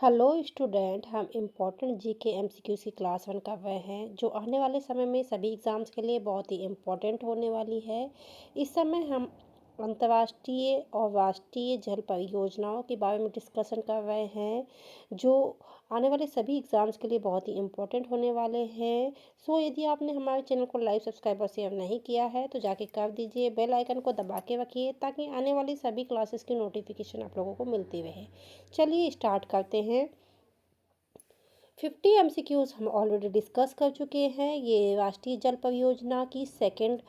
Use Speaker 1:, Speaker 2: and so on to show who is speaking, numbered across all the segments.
Speaker 1: Hello student, हम important GK MCQs की class 1 कर रहे हैं जो आने वाले समय में सभी एग्ज़ाम्स के लिए बहुत ही इम्पोर्टेंट होने वाली है। इस समय हम अंतर्राष्ट्रीय और राष्ट्रीय जल परियोजनाओं के बारे में डिस्कशन कर रहे हैं जो आने वाले सभी एग्ज़ाम्स के लिए बहुत ही इम्पोर्टेंट होने वाले हैं। सो यदि आपने हमारे चैनल को लाइक सब्सक्राइब और शेयर नहीं किया है तो जाके कर दीजिए, बेल आइकन को दबा के रखिए ताकि आने वाली सभी क्लासेस की नोटिफिकेशन आप लोगों को मिलती रहे। चलिए स्टार्ट करते हैं। 50 एमसीक्यूज हम ऑलरेडी डिस्कस कर चुके हैं। ये राष्ट्रीय जल परियोजना की सेकंड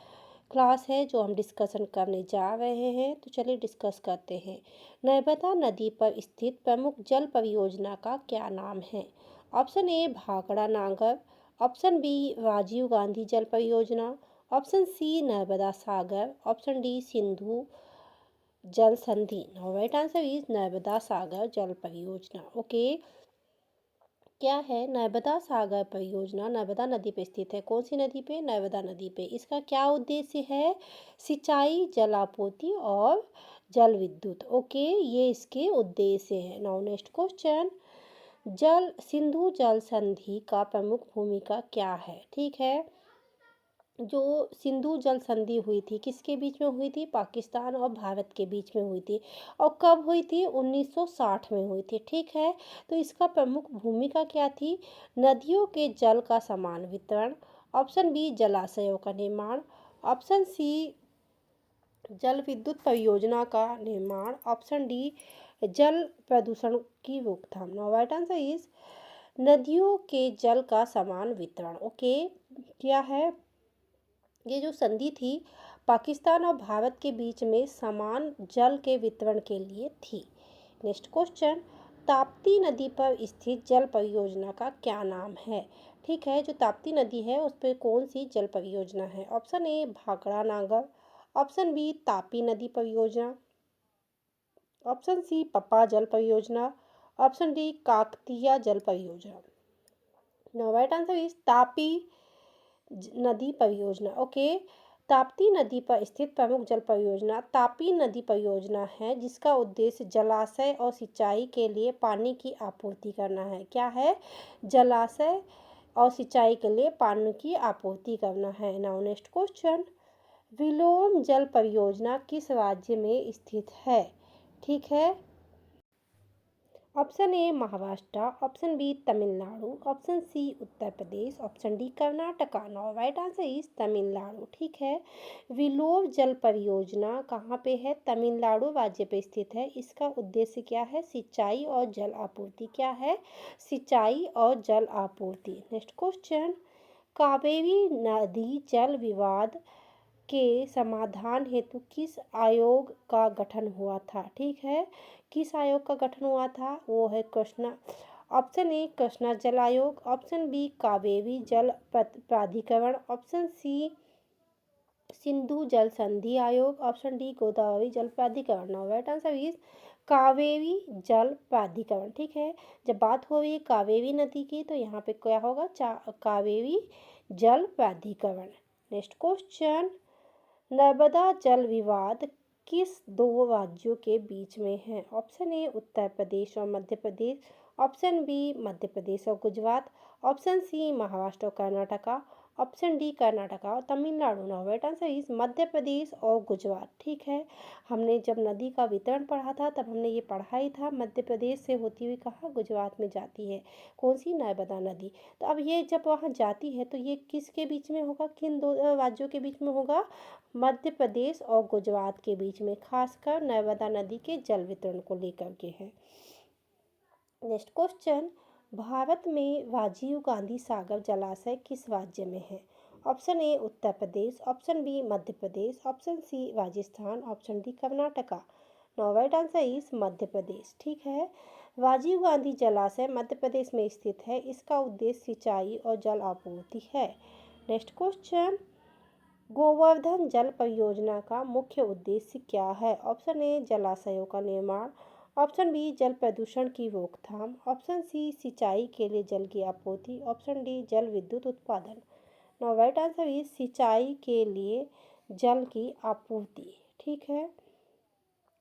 Speaker 1: क्लास है जो हम डिस्कशन करने जा रहे हैं। तो चलिए डिस्कस करते हैं। नर्मदा नदी पर स्थित प्रमुख जल परियोजना का क्या नाम है? ऑप्शन ए भाखड़ा नागर, ऑप्शन बी राजीव गांधी जल परियोजना, ऑप्शन सी नर्मदा सागर, ऑप्शन डी सिंधु जल संधि। राइट आंसर इज नर्मदा सागर जल परियोजना। ओके, क्या है नर्मदा सागर परियोजना? नर्मदा नदी पे स्थित है। कौन सी नदी पे? नर्मदा नदी पे। इसका क्या उद्देश्य है? सिंचाई, जलापूर्ति और जल विद्युत। ओके, ये इसके उद्देश्य है। Now next question. जल सिंधु जल संधि का प्रमुख भूमिका क्या है? ठीक है, जो सिंधु जल संधि हुई थी किसके बीच में हुई थी? पाकिस्तान और भारत के बीच में हुई थी। और कब हुई थी? 1960 में हुई थी। ठीक है, तो इसका प्रमुख भूमिका क्या थी? नदियों के जल का समान वितरण, ऑप्शन बी जलाशयों का निर्माण, ऑप्शन सी जल विद्युत परियोजना का निर्माण, ऑप्शन डी जल प्रदूषण की रोकथाम। नाउ राइट आंसर इज नदियों के जल का समान वितरण। ओके, क्या है? ये जो संधि थी पाकिस्तान और भारत के बीच में समान जल के वितरण के लिए थी। Next question. ताप्ती नदी पर स्थित जल परियोजना का क्या नाम है? ठीक है, जो ताप्ती नदी है उस पर कौन सी जल परियोजना है? ऑप्शन ए भाखड़ा नागर, ऑप्शन बी तापी नदी परियोजना, ऑप्शन सी पप्पा जल परियोजना, ऑप्शन डी काकतीय जल परियोजना। Now right answer is Tapi नदी परियोजना। ओके, ताप्ती नदी पर स्थित प्रमुख जल परियोजना तापी नदी परियोजना है जिसका उद्देश्य जलाशय और सिंचाई के लिए पानी की आपूर्ति करना है। क्या है? जलाशय और सिंचाई के लिए पानी की आपूर्ति करना है। Now next question. विलोम जल परियोजना किस राज्य में स्थित है? ठीक है, option A Maharashtra, option B Tamil Nadu, option C Uttar Pradesh, option D Karnataka. Now right answer is Tamil Nadu. ठीक है, विलोर जल परियोजना कहाँ पे है? तमिलनाडु राज्य पे स्थित है। इसका उद्देश्य क्या है? सिंचाई और जल आपूर्ति। क्या है? सिंचाई और जल आपूर्ति। Next question. कावेरी नदी जल विवाद के समाधान हेतु किस आयोग का गठन हुआ था? ठीक है, किस आयोग का गठन हुआ था? वो है कृष्णा, ऑप्शन ए कृष्णा जल आयोग, ऑप्शन बी कावेरी जल प्राधिकरण, ऑप्शन सी सिंधु जल संधि आयोग, ऑप्शन डी गोदावरी जल प्राधिकरण। Now right answer is Kaveri जल प्राधिकरण। ठीक है, जब बात हो रही है कावेरी नदी की तो यहाँ पे क्या होगा? कावेरी जल प्राधिकरण। Next question. नर्मदा जल विवाद किस दो राज्यों के बीच में है? ऑप्शन ए उत्तर प्रदेश और मध्य प्रदेश, ऑप्शन बी मध्य प्रदेश और गुजरात, ऑप्शन सी महाराष्ट्र और कर्नाटका, ऑप्शन डी कर्नाटका और Tamil Nadu. Now right answer is Madhya Pradesh और गुजरात। ठीक है, हमने जब नदी का वितरण पढ़ा था तब हमने ये पढ़ा ही था, मध्य प्रदेश से होती हुई कहाँ? गुजरात में जाती है। कौन सी? नर्मदा नदी। तो अब ये जब वहाँ जाती है तो ये किसके बीच में होगा? किन दो राज्यों के बीच में होगा? मध्य प्रदेश और गुजरात के बीच में, खासकर नर्मदा नदी के जल वितरण को लेकर के है। Next question. भारत में राजीव गांधी सागर जलाशय किस राज्य में है? Option A Uttar Pradesh, option B Madhya Pradesh, option C Rajasthan, option D Karnataka. Now right answer is Madhya Pradesh. ठीक है, राजीव गांधी जलाशय मध्य प्रदेश में स्थित है। इसका उद्देश्य सिंचाई और जल आपूर्ति है। Next question. गोवर्धन जल परियोजना का मुख्य उद्देश्य क्या है? ऑप्शन ए जलाशयों का निर्माण, ऑप्शन बी जल प्रदूषण की रोकथाम, ऑप्शन सी सिंचाई के लिए जल की आपूर्ति, ऑप्शन डी जल विद्युत उत्पादन। नाउ राइट आंसर इज सिंचाई के लिए जल की आपूर्ति। ठीक है,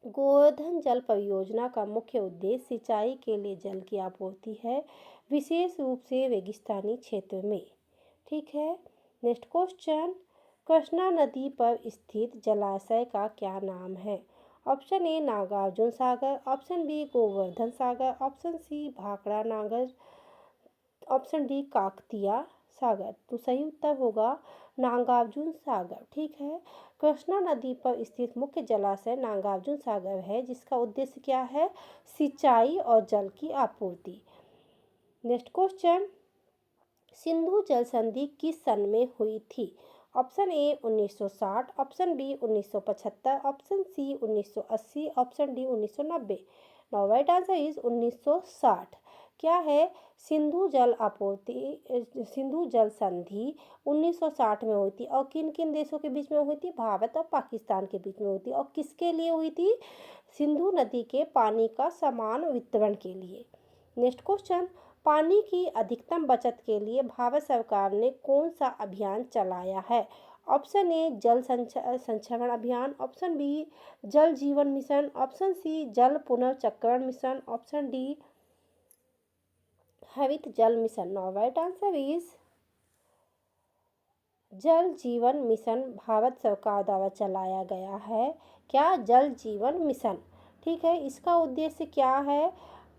Speaker 1: गोवर्धन जल परियोजना का मुख्य उद्देश्य सिंचाई के लिए जल की आपूर्ति है, विशेष रूप से रेगिस्तानी क्षेत्र में। ठीक है। नेक्स्ट क्वेश्चन, कृष्णा नदी पर स्थित जलाशय का क्या नाम है? Option A Nagarjuna Sagar, option B Govardhan Sagar, option C Bhakra नागर, ऑप्शन डी काकतिया सागर। तो सही उत्तर होगा नागार्जुन सागर। ठीक है। कृष्णा नदी पर स्थित मुख्य जलाशय नागार्जुन सागर है, जिसका उद्देश्य क्या है? सिंचाई और जल की आपूर्ति। नेक्स्ट क्वेश्चन, सिंधु जल संधि किस सन में हुई थी? Option A 1960, option B 1975, option C 1980, option D 1990। Now right answer is 1960। क्या है? सिंधु जल संधि 1960 में हुई थी। और किन किन देशों के बीच में हुई थी? भारत और पाकिस्तान के बीच में हुई थी। और किसके लिए हुई थी? सिंधु नदी के पानी का समान वितरण के लिए। नेक्स्ट क्वेश्चन, पानी की अधिकतम बचत के लिए भारत सरकार ने कौन सा अभियान चलाया है? ऑप्शन ए जल संचरण अभियान, ऑप्शन बी जल जीवन मिशन, ऑप्शन सी जल पुनर्चक्रण मिशन, ऑप्शन डी हरित जल mission. Now right answer is जल जीवन मिशन भारत सरकार द्वारा चलाया गया है। क्या? जल जीवन मिशन। ठीक है। इसका उद्देश्य क्या है?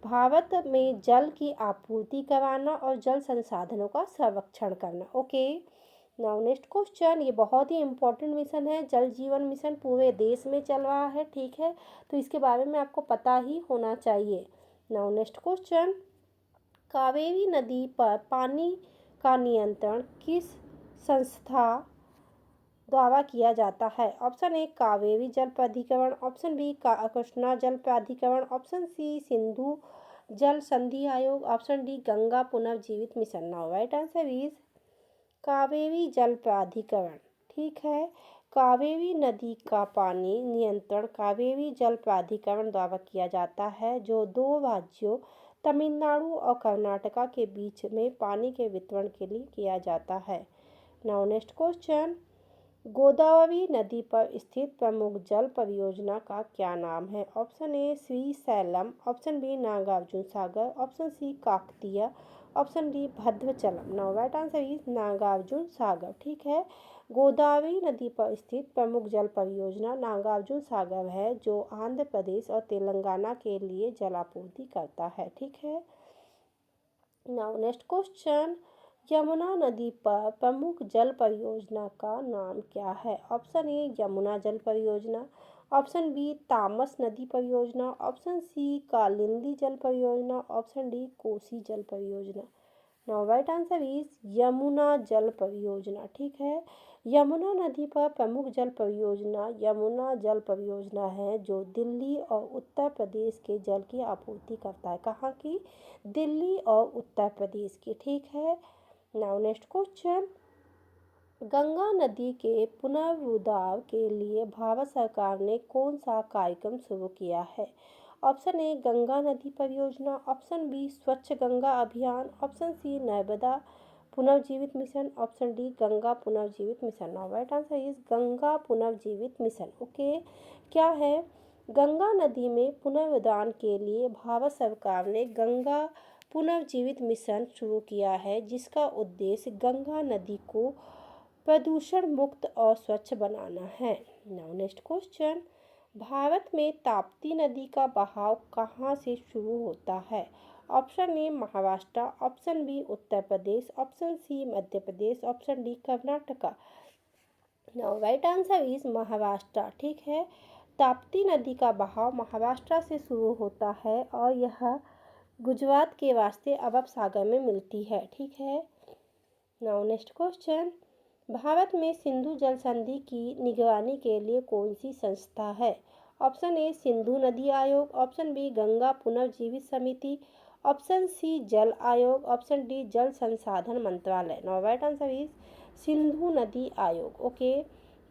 Speaker 1: भारत में जल की आपूर्ति कराना और जल संसाधनों का संरक्षण करना। ओके। नाउ नेक्स्ट क्वेश्चन, ये बहुत ही इम्पोर्टेंट मिशन है। जल जीवन मिशन पूरे देश में चल रहा है। ठीक है। तो इसके बारे में आपको पता ही होना चाहिए। नाउ नेक्स्ट क्वेश्चन, कावेरी नदी पर पानी का नियंत्रण किस संस्था द्वारा किया जाता है? ऑप्शन ए कावेरी जल प्राधिकरण, ऑप्शन बी कृष्णा जल प्राधिकरण, ऑप्शन सी सिंधु जल संधि आयोग, ऑप्शन डी गंगा पुनर्जीवित mission. Now right answer is Kaveri जल प्राधिकरण। ठीक है। कावेरी नदी का पानी नियंत्रण कावेरी जल प्राधिकरण द्वारा किया जाता है, जो दो राज्यों तमिलनाडु और कर्नाटका के बीच में पानी के वितरण के लिए किया जाता है। नाउ नेक्स्ट क्वेश्चन, गोदावरी नदी पर स्थित प्रमुख जल परियोजना का क्या नाम है? Option A Srisailam, option B Nagarjuna Sagar, option C Kakatiya, option D Bhadrachalam. Now right answer is Nagarjuna Sagar. ठीक है। गोदावरी नदी पर स्थित प्रमुख जल परियोजना नागार्जुन सागर है, जो आंध्र प्रदेश और तेलंगाना के लिए जलापूर्ति करता है। ठीक है। नाउ नेक्स्ट क्वेश्चन, यमुना नदी पर प्रमुख जल परियोजना का नाम क्या है? ऑप्शन ए यमुना जल परियोजना, ऑप्शन बी तामस नदी परियोजना, ऑप्शन सी कालिंदी जल परियोजना, ऑप्शन डी कोसी जल परियोजना। Now right answer is Yamuna जल परियोजना। ठीक है। यमुना नदी पर प्रमुख जल परियोजना यमुना जल परियोजना है, जो दिल्ली और उत्तर प्रदेश के जल की आपूर्ति करता है। कहाँ की? दिल्ली और उत्तर प्रदेश की। ठीक है। नाउ नेक्स्ट क्वेश्चन, गंगा नदी के पुनरुद्धार के लिए भारत सरकार ने कौन सा कार्यक्रम शुरू किया है? ऑप्शन ए गंगा नदी परियोजना, ऑप्शन बी स्वच्छ गंगा अभियान, ऑप्शन सी नर्मदा पुनर्जीवित मिशन, ऑप्शन डी गंगा पुनर्जीवित mission. Now right answer is Ganga पुनर्जीवित मिशन। ओके। क्या है? गंगा नदी में पुनरुद्धार के लिए भारत सरकार ने गंगा पुनर्जीवित मिशन शुरू किया है, जिसका उद्देश्य गंगा नदी को प्रदूषण मुक्त और स्वच्छ बनाना है। नाउ नेक्स्ट क्वेश्चन, भारत में ताप्ती नदी का बहाव कहाँ से शुरू होता है? Option A Maharashtra, option B Uttar Pradesh, option C Madhya Pradesh, option D Karnataka. Now right answer is Maharashtra. ठीक है। ताप्ती नदी का बहाव महाराष्ट्र से शुरू होता है और यह गुजरात के वास्ते अरब सागर में मिलती है। ठीक है। नाउ नेक्स्ट क्वेश्चन, भारत में सिंधु जल संधि की निगरानी के लिए कौन सी संस्था है? ऑप्शन ए सिंधु नदी आयोग, ऑप्शन बी गंगा पुनर्जीवित समिति, ऑप्शन सी जल आयोग, ऑप्शन डी जल संसाधन मंत्रालय। Now right answer is Sindhu नदी आयोग। ओके।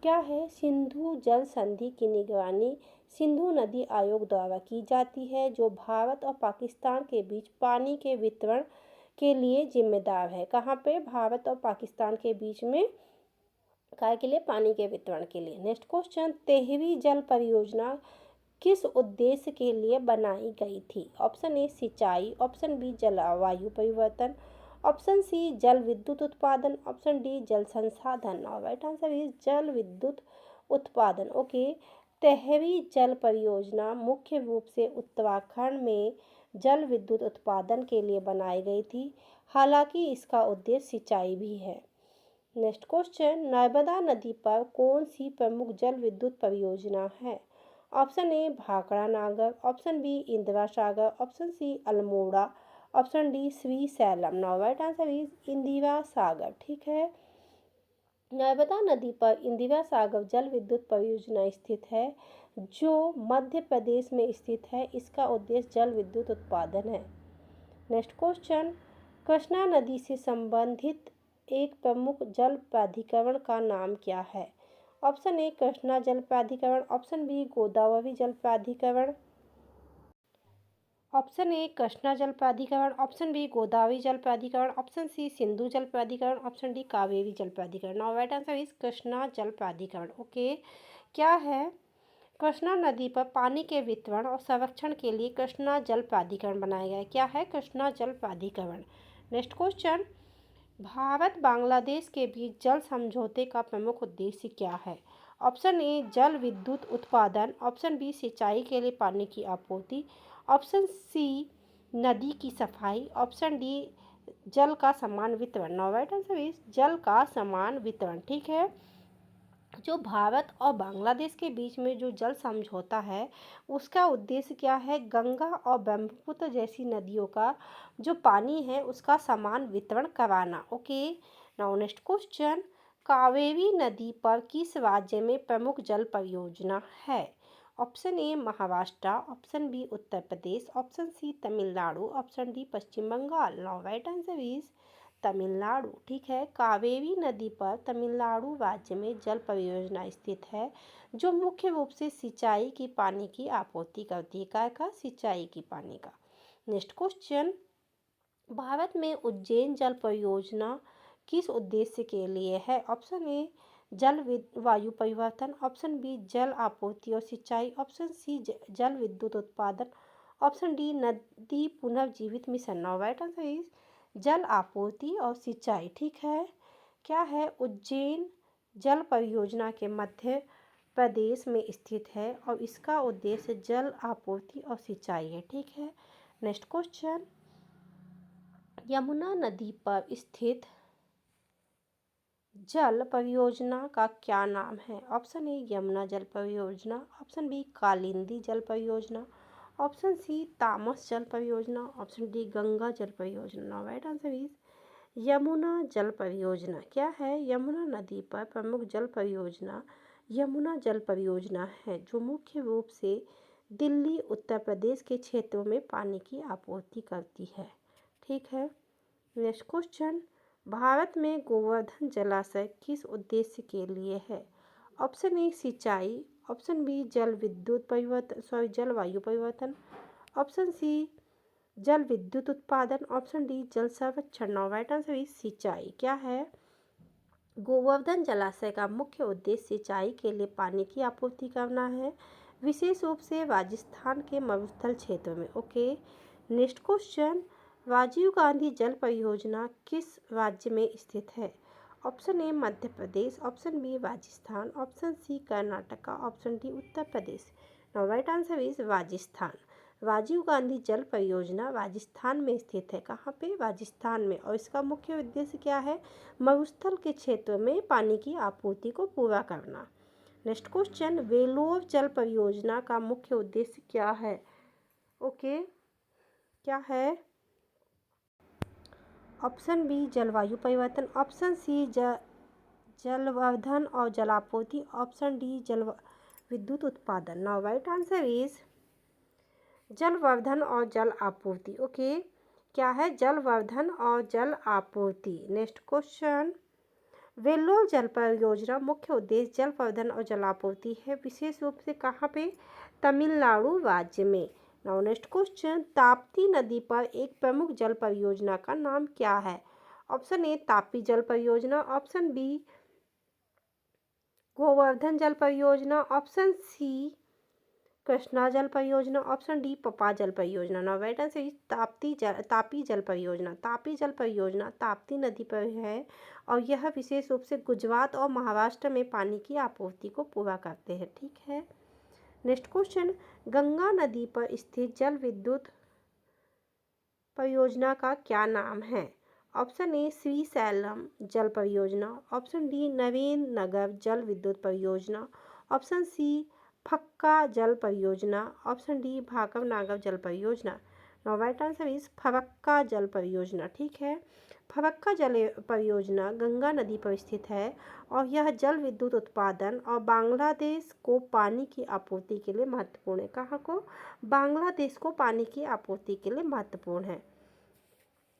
Speaker 1: क्या है? सिंधु जल संधि की निगरानी सिंधु नदी आयोग द्वारा की जाती है, जो भारत और पाकिस्तान के बीच पानी के वितरण के लिए जिम्मेदार है। कहाँ पे? भारत और पाकिस्तान के बीच में काय के लिए? पानी के वितरण के लिए। नेक्स्ट क्वेश्चन, तेहरी जल परियोजना किस उद्देश्य के लिए बनाई गई थी? ऑप्शन ए सिंचाई, ऑप्शन बी जलवायु परिवर्तन, ऑप्शन सी जल विद्युत उत्पादन, ऑप्शन डी जल संसाधन। और राइट आंसर इज जल विद्युत उत्पादन। ओके, तहवी जल परियोजना मुख्य रूप से उत्तराखंड में जल विद्युत उत्पादन के लिए बनाई गई थी, हालांकि इसका उद्देश्य सिंचाई भी है। नेक्स्ट क्वेश्चन, नर्मदा नदी पर कौन सी प्रमुख जल विद्युत परियोजना है? ऑप्शन ए भाखड़ा नागर, option B Indira Sagar, option C Almora, option D Srisailam. Now right answer is Indira Sagar. ठीक है, नर्मदा नदी पर इंदिरा सागर जल विद्युत परियोजना स्थित है, जो मध्य प्रदेश में स्थित है। इसका उद्देश्य जल विद्युत उत्पादन है। नेक्स्ट क्वेश्चन, कृष्णा नदी से संबंधित एक प्रमुख जल प्राधिकरण का नाम क्या है? ऑप्शन ए कृष्णा जल प्राधिकरण, ऑप्शन बी गोदावरी जल प्राधिकरण, ऑप्शन ए कृष्णा जल प्राधिकरण, ऑप्शन बी गोदावरी जल प्राधिकरण, ऑप्शन सी सिंधु जल प्राधिकरण, ऑप्शन डी कावेरी जल प्राधिकरण। Now right answer is Krishna जल प्राधिकरण। ओके, क्या है? कृष्णा नदी पर पानी के वितरण और संरक्षण के लिए कृष्णा जल प्राधिकरण बनाया गया है। क्या है? कृष्णा जल प्राधिकरण। नेक्स्ट क्वेश्चन, भारत बांग्लादेश के बीच जल समझौते का प्रमुख उद्देश्य क्या है? ऑप्शन ए जल विद्युत उत्पादन, ऑप्शन बी सिंचाई के लिए पानी की आपूर्ति, ऑप्शन सी नदी की सफाई, ऑप्शन डी जल का समान वितरण। नाउ राइट आंसर इज जल का समान वितरण। ठीक है, जो भारत और बांग्लादेश के बीच में जो जल समझौता है, उसका उद्देश्य क्या है? गंगा और ब्रह्मपुत्र जैसी नदियों का जो पानी है उसका समान वितरण कराना। Okay, now next question, Kaveri नदी पर किस राज्य में प्रमुख जल परियोजना है? Option A Maharashtra, option B Uttar Pradesh, option C Tamil Nadu, option D Paschim Bengal. Now right answer is Tamil Nadu. ठीक है, कावेरी नदी पर तमिलनाडु राज्य में जल परियोजना स्थित है, जो मुख्य रूप से सिंचाई की पानी की आपूर्ति करती है। काय का? सिंचाई की पानी का। नेक्स्ट क्वेश्चन, भारत में उज्जैन जल परियोजना किस उद्देश्य के लिए है? ऑप्शन ए जल वायु परिवर्तन, ऑप्शन बी जल आपूर्ति और सिंचाई, ऑप्शन सी जल विद्युत उत्पादन, ऑप्शन डी नदी पुनर्जीवित mission. Now right answer is जल आपूर्ति और सिंचाई। ठीक है, क्या है? उज्जैन जल परियोजना के मध्य प्रदेश में स्थित है और इसका उद्देश्य जल आपूर्ति और सिंचाई है। ठीक है, नेक्स्ट क्वेश्चन, यमुना नदी पर स्थित जल परियोजना का क्या नाम है? ऑप्शन ए यमुना जल परियोजना, ऑप्शन बी कालिंदी जल परियोजना, ऑप्शन सी तामस जल परियोजना, ऑप्शन डी गंगा जल परियोजना। राइट आंसर इज यमुना जल परियोजना। क्या है? यमुना नदी पर प्रमुख जल परियोजना यमुना जल परियोजना है, जो मुख्य रूप से दिल्ली उत्तर प्रदेश के क्षेत्रों में पानी की आपूर्ति करती है। ठीक है, नेक्स्ट क्वेश्चन, भारत में गोवर्धन जलाशय किस उद्देश्य के लिए है? ऑप्शन ए सिंचाई, ऑप्शन बी जल विद्युत परिवर्तन जलवायु परिवर्तन, ऑप्शन सी जल विद्युत उत्पादन, ऑप्शन डी जल संरक्षण। नाउ राइट आंसर इज सिंचाई। क्या है? गोवर्धन जलाशय का मुख्य उद्देश्य सिंचाई के लिए पानी की आपूर्ति करना है, विशेष रूप से राजस्थान के मरुस्थल क्षेत्र में। Okay, next question, Rajiv Gandhi जल परियोजना किस राज्य में स्थित है? Option A Madhya Pradesh, option B Rajasthan, option C Karnataka, option D Uttar Pradesh. Now right answer is Rajasthan. Rajiv Gandhi जल परियोजना राजस्थान में स्थित है। कहाँ पे? राजस्थान में। और इसका मुख्य उद्देश्य क्या है? मरुस्थल के क्षेत्र में पानी की आपूर्ति को पूरा करना। नेक्स्ट क्वेश्चन, वेलोर जल परियोजना का मुख्य उद्देश्य क्या है? ओके, क्या है? ऑप्शन बी जलवायु परिवर्तन, ऑप्शन सी जलवर्धन और जलापूर्ति, ऑप्शन डी जल विद्युत उत्पादन। नाउ राइट आंसर इज जलवर्धन और जल आपूर्ति। ओके, क्या है? जलवर्धन और जल आपूर्ति। नेक्स्ट क्वेश्चन, वेल्लोर जल परियोजना मुख्य उद्देश्य जलवर्धन और जलापूर्ति है, विशेष रूप से कहाँ पे? तमिलनाडु राज्य में। नाउ नेक्स्ट क्वेश्चन, ताप्ती नदी पर एक प्रमुख जल परियोजना का नाम क्या है? ऑप्शन ए तापी जल परियोजना, ऑप्शन बी गोवर्धन जल परियोजना, ऑप्शन सी कृष्णा जल परियोजना, ऑप्शन डी पपा जल परियोजना। Now right answer is Tapi जल परियोजना। तापी जल परियोजना ताप्ती नदी पर है और यह विशेष रूप से गुजरात और महाराष्ट्र में पानी की आपूर्ति को पूरा करते हैं। ठीक है, नेक्स्ट क्वेश्चन, गंगा नदी पर स्थित जल विद्युत परियोजना का क्या नाम है? ऑप्शन ए श्रीशैलम जल परियोजना, ऑप्शन डी नवीन नगर जल विद्युत परियोजना, ऑप्शन सी फक्का जल परियोजना, ऑप्शन डी भाकम नागर जल परियोजना। Now right answer is Farakka जल परियोजना। ठीक है, फरक्का जल परियोजना गंगा नदी पर स्थित है और यह जल विद्युत उत्पादन और बांग्लादेश को पानी की आपूर्ति के लिए महत्वपूर्ण है। कहाँ को? बांग्लादेश को पानी की आपूर्ति के लिए महत्वपूर्ण है।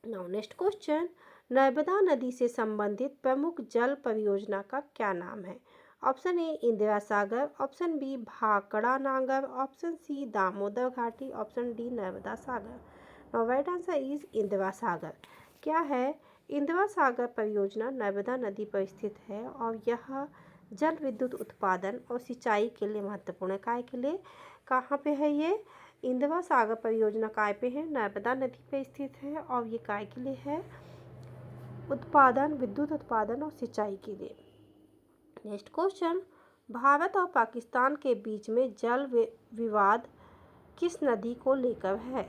Speaker 1: नाउ नेक्स्ट क्वेश्चन, नर्मदा नदी से संबंधित प्रमुख जल परियोजना का क्या नाम है? Option A Indira Sagar, option B Bhakra नागर, option C Damodar Ghati, option D Narmada Sagar. Now right answer is Indira Sagar. क्या है? इंदिरा सागर परियोजना नर्मदा नदी पर स्थित है और यह जल विद्युत उत्पादन और सिंचाई के लिए महत्वपूर्ण है। काय के लिए? कहाँ पे है ये? इंदिरा सागर परियोजना काय पे है? नर्मदा नदी पे स्थित है और ये काय के लिए है? उत्पादन, विद्युत उत्पादन और सिंचाई के लिए। नेक्स्ट क्वेश्चन, भारत और पाकिस्तान के बीच में जल विवाद किस नदी को लेकर है?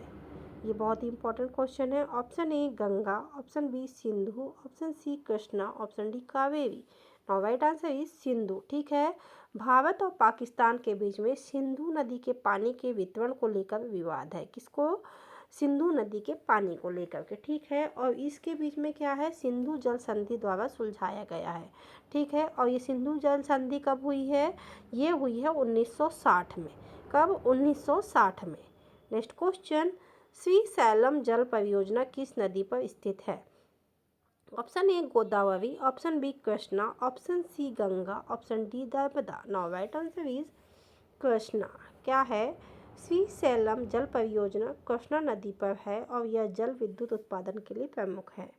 Speaker 1: ये बहुत ही इंपॉर्टेंट क्वेश्चन है। Option A Ganga, option B Sindhu, option C Krishna, option D Kaveri. Now right answer is Sindhu. ठीक है, भारत और पाकिस्तान के बीच में सिंधु नदी के पानी के वितरण को लेकर विवाद है। किसको? सिंधु नदी के पानी को लेकर के। ठीक है, और इसके बीच में क्या है? सिंधु जल संधि द्वारा सुलझाया गया है। ठीक है, और ये सिंधु जल संधि कब हुई है? ये हुई है 1960 में। कब? 1960 में। नेक्स्ट क्वेश्चन, श्रीशैलम जल परियोजना किस नदी पर स्थित है? Option A Godavari, option B Krishna, option C Ganga, option D Narmada. Now right answer is Krishna. क्या है? श्रीशैलम जल परियोजना कृष्णा नदी पर है और यह जल विद्युत उत्पादन के लिए प्रमुख है।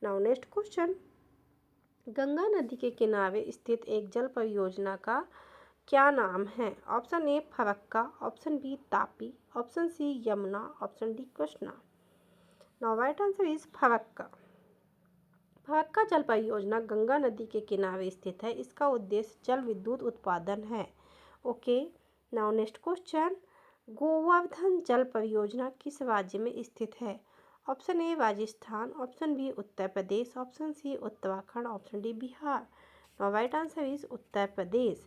Speaker 1: नाउ नेक्स्ट क्वेश्चन, गंगा नदी के किनारे स्थित एक जल परियोजना का क्या नाम है? Option A Farakka, option B Tapi, option C Yamuna, option D Krishna. Now right answer is Farakka. Farakka जल परियोजना गंगा नदी के किनारे स्थित है। इसका उद्देश्य जल विद्युत उत्पादन है। Okay, now next question, Govardhan जल परियोजना किस राज्य में स्थित है? Option A Rajasthan, option B Uttar Pradesh, option C Uttarakhand, option D Bihar. Now right answer is Uttar Pradesh.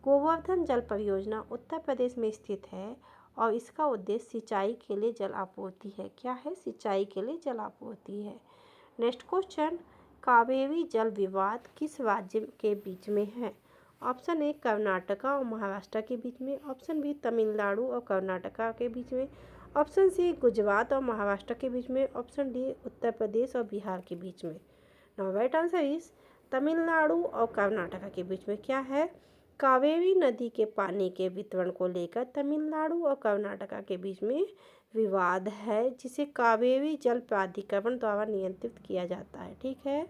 Speaker 1: Govardhan जल परियोजना उत्तर प्रदेश में स्थित है और इसका उद्देश्य सिंचाई के लिए जल आपूर्ति है। क्या है? सिंचाई के लिए जल आपूर्ति है। नेक्स्ट क्वेश्चन, कावेरी जल विवाद किस राज्य के बीच में है? ऑप्शन ए कर्नाटका और महाराष्ट्र के बीच में, ऑप्शन बी तमिलनाडु और कर्नाटका के बीच में, ऑप्शन सी गुजरात और महाराष्ट्र के बीच में, ऑप्शन डी उत्तर प्रदेश और बिहार के बीच में। Now right answer is Tamil Nadu और कर्नाटका के बीच में। क्या है? कावेरी नदी के पानी के वितरण को लेकर तमिलनाडु और कर्नाटका के बीच में विवाद है, जिसे कावेरी जल प्राधिकरण द्वारा नियंत्रित किया जाता है। ठीक है,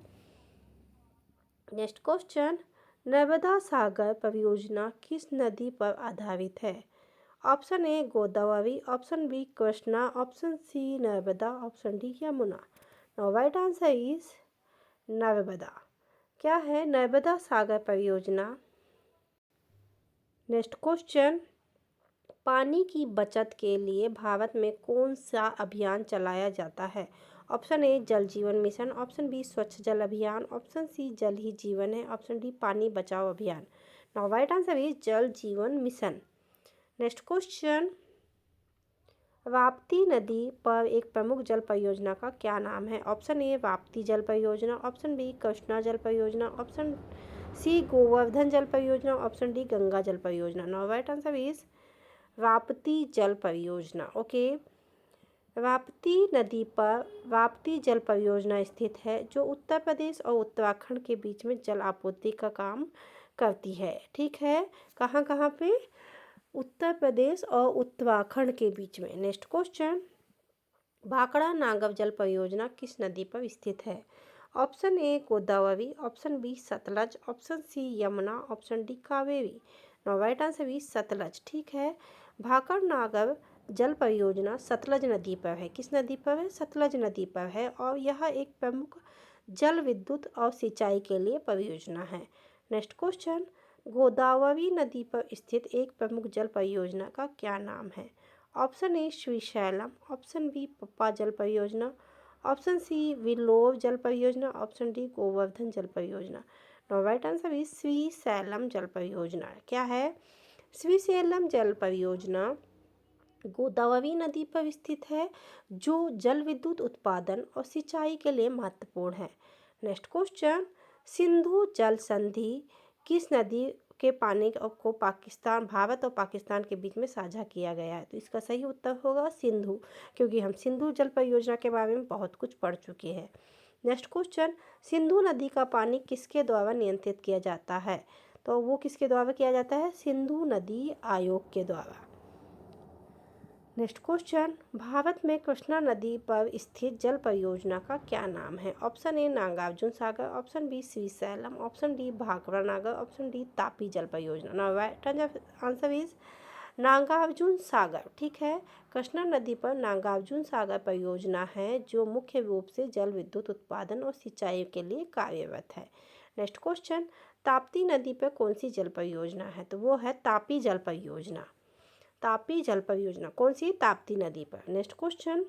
Speaker 1: नेक्स्ट क्वेश्चन, नर्मदा सागर परियोजना किस नदी पर आधारित है? Option A Godavari, option B Krishna, option C Narmada, option D Yamuna. Now right answer is Narmada. क्या है? नर्मदा सागर परियोजना। नेक्स्ट क्वेश्चन, पानी की बचत के लिए भारत में कौन सा अभियान चलाया जाता है? ऑप्शन ए जल जीवन मिशन, ऑप्शन बी स्वच्छ जल अभियान, ऑप्शन सी जल ही जीवन है, ऑप्शन डी पानी बचाओ अभियान। नाउ राइट आंसर इज जल जीवन मिशन। नेक्स्ट क्वेश्चन, वाप्ती नदी पर एक प्रमुख जल परियोजना का क्या नाम है? ऑप्शन ए वाप्ती जल परियोजना, ऑप्शन बी कृष्णा जल परियोजना, ऑप्शन सी गोवर्धन जल परियोजना, ऑप्शन डी गंगा जल परियोजना। नाउ राइट आंसर इज वाप्ती जल परियोजना। ओके, वाप्ती नदी पर वाप्ती जल परियोजना स्थित है जो उत्तर प्रदेश और उत्तराखंड के बीच में जल आपूर्ति का काम करती है। ठीक है, कहाँ कहाँ पे? उत्तर प्रदेश और उत्तराखंड के बीच में। नेक्स्ट क्वेश्चन, भाखड़ा नागर जल परियोजना किस नदी पर स्थित है? Option A Godavari, option B Sutlej, option C Yamuna, option D Kaveri. Now right answer is Sutlej. ठीक है, भाखड़ नागर जल परियोजना सतलज नदी पर है। किस नदी पर है? सतलज नदी पर है और यह एक प्रमुख जल विद्युत और सिंचाई के लिए परियोजना है। नेक्स्ट क्वेश्चन, गोदावरी नदी पर स्थित एक प्रमुख जल परियोजना का क्या नाम है? Option A Srisailam, option B पप्पा जल परियोजना, ऑप्शन सी विलोर जल परियोजना, ऑप्शन डी गोवर्धन जल परियोजना। No right answer is Srisailam जल परियोजना। क्या है? श्रीशैलम जल परियोजना गोदावरी नदी पर स्थित है जो जल विद्युत उत्पादन और सिंचाई के लिए महत्वपूर्ण है। नेक्स्ट क्वेश्चन, सिंधु जल संधि किस नदी के पानी को पाकिस्तान, भारत और पाकिस्तान के बीच में साझा किया गया है? तो इसका सही उत्तर होगा सिंधु, क्योंकि हम सिंधु जल परियोजना के बारे में बहुत कुछ पढ़ चुके हैं। नेक्स्ट क्वेश्चन, सिंधु नदी का पानी किसके द्वारा नियंत्रित किया जाता है? तो वो किसके द्वारा किया जाता है? सिंधु नदी आयोग के द्वारा। नेक्स्ट क्वेश्चन, भारत में कृष्णा नदी पर स्थित जल परियोजना का क्या नाम है? Option A Nagarjuna Sagar, option B Srisailam, option D Bhakra नागर, ऑप्शन डी तापी जल परियोजना। Now right answer is Nagarjuna Sagar. ठीक है, कृष्णा नदी पर नागार्जुन सागर परियोजना है जो मुख्य रूप से जल विद्युत उत्पादन और सिंचाई के लिए कार्यरत है। नेक्स्ट क्वेश्चन, ताप्ती नदी पर कौन सी जल परियोजना है? तो वो है तापी जल परियोजना। तापी जल परियोजना कौन सी? ताप्ती नदी पर। नेक्स्ट क्वेश्चन,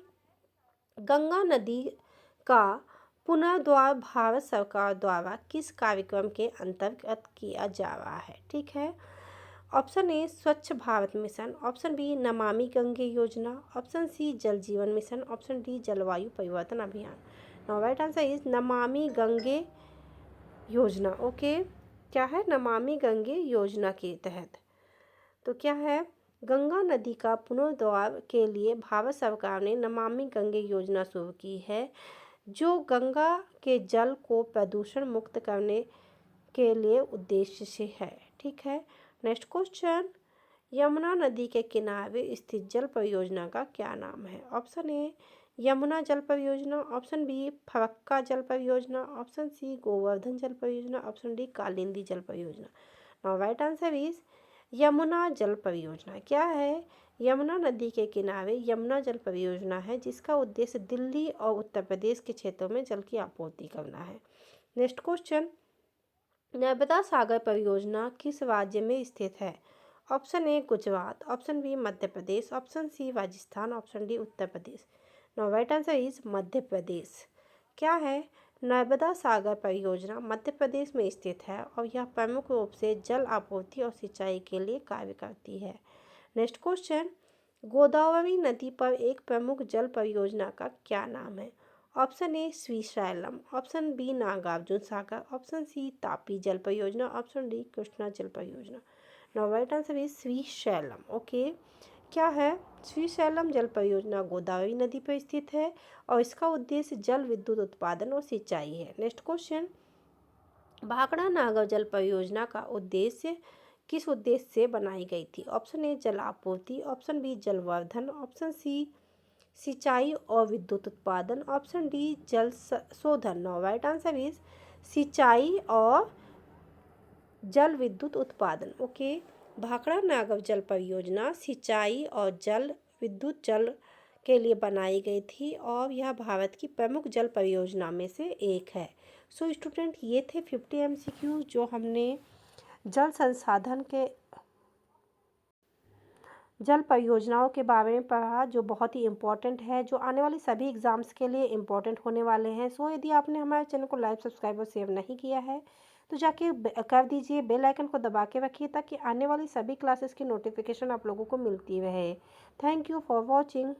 Speaker 1: गंगा नदी का पुनर्द्वार भारत सरकार द्वारा किस कार्यक्रम के अंतर्गत किया जा रहा है? ठीक है, ऑप्शन ए स्वच्छ Bharat mission, option B Namami Gange योजना, ऑप्शन सी जल जीवन मिशन, ऑप्शन डी जलवायु परिवर्तन अभियान। Now right answer is Namami Gange योजना। ओके, क्या है? नमामि गंगे योजना के तहत। तो क्या है? गंगा नदी का पुनर्द्वार के लिए भारत सरकार ने नमामि गंगे योजना शुरू की है जो गंगा के जल को प्रदूषण मुक्त करने के लिए उद्देश्य से है। ठीक है, नेक्स्ट क्वेश्चन, यमुना नदी के किनारे स्थित जल परियोजना का क्या नाम है? ऑप्शन ए यमुना जल परियोजना, ऑप्शन बी फरक्का जल परियोजना, ऑप्शन सी गोवर्धन जल परियोजना, ऑप्शन डी कालिंदी जल परियोजना। Now right answer is Yamuna जल परियोजना। क्या है? यमुना नदी के किनारे यमुना जल परियोजना है जिसका उद्देश्य दिल्ली और उत्तर प्रदेश के क्षेत्रों में जल की आपूर्ति करना है। नेक्स्ट क्वेश्चन, नर्मदा सागर परियोजना किस राज्य में स्थित है? Option A Gujarat, option B Madhya Pradesh, option C Rajasthan, option D Uttar Pradesh. Now right answer is Madhya Pradesh. क्या है? नर्मदा सागर परियोजना मध्य प्रदेश में स्थित है और यह प्रमुख रूप से जल आपूर्ति और सिंचाई के लिए कार्य करती है। नेक्स्ट क्वेश्चन, गोदावरी नदी पर एक प्रमुख जल परियोजना का क्या नाम है? Option A Srisailam, option B Nagarjuna Sagar, option C Tapi जल परियोजना, ऑप्शन डी कृष्णा जल परियोजना। Now right answer is Srisailam. Okay, क्या है? श्रीशैलम जल परियोजना गोदावरी नदी पर स्थित है और इसका उद्देश्य जल विद्युत उत्पादन और सिंचाई है। नेक्स्ट क्वेश्चन, भाखड़ा नागर जल परियोजना का उद्देश्य किस उद्देश्य से बनाई गई थी? ऑप्शन ए जल आपूर्ति, ऑप्शन बी जलवर्धन, ऑप्शन सी सिंचाई और विद्युत उत्पादन, ऑप्शन डी जल शोधन। नाउ राइट आंसर इज सिंचाई और जल विद्युत उत्पादन। ओके, भाखड़ा नागर जल परियोजना सिंचाई और जल विद्युत जल के लिए बनाई गई थी और यह भारत की प्रमुख जल परियोजना में से एक है। सो स्टूडेंट, ये थे 50 MCQ जो हमने जल संसाधन के जल परियोजनाओं के बारे में पढ़ा, जो बहुत ही इम्पोर्टेंट है, जो आने वाली सभी एग्ज़ाम्स के लिए इम्पोर्टेंट होने वाले हैं। सो यदि आपने हमारे चैनल को लाइक, सब्सक्राइब और सेव नहीं किया है तो जाके कर दीजिए, बेल आइकन को दबा के रखिए ताकि आने वाली सभी क्लासेस की नोटिफिकेशन आप लोगों को मिलती रहे। Thank you for watching.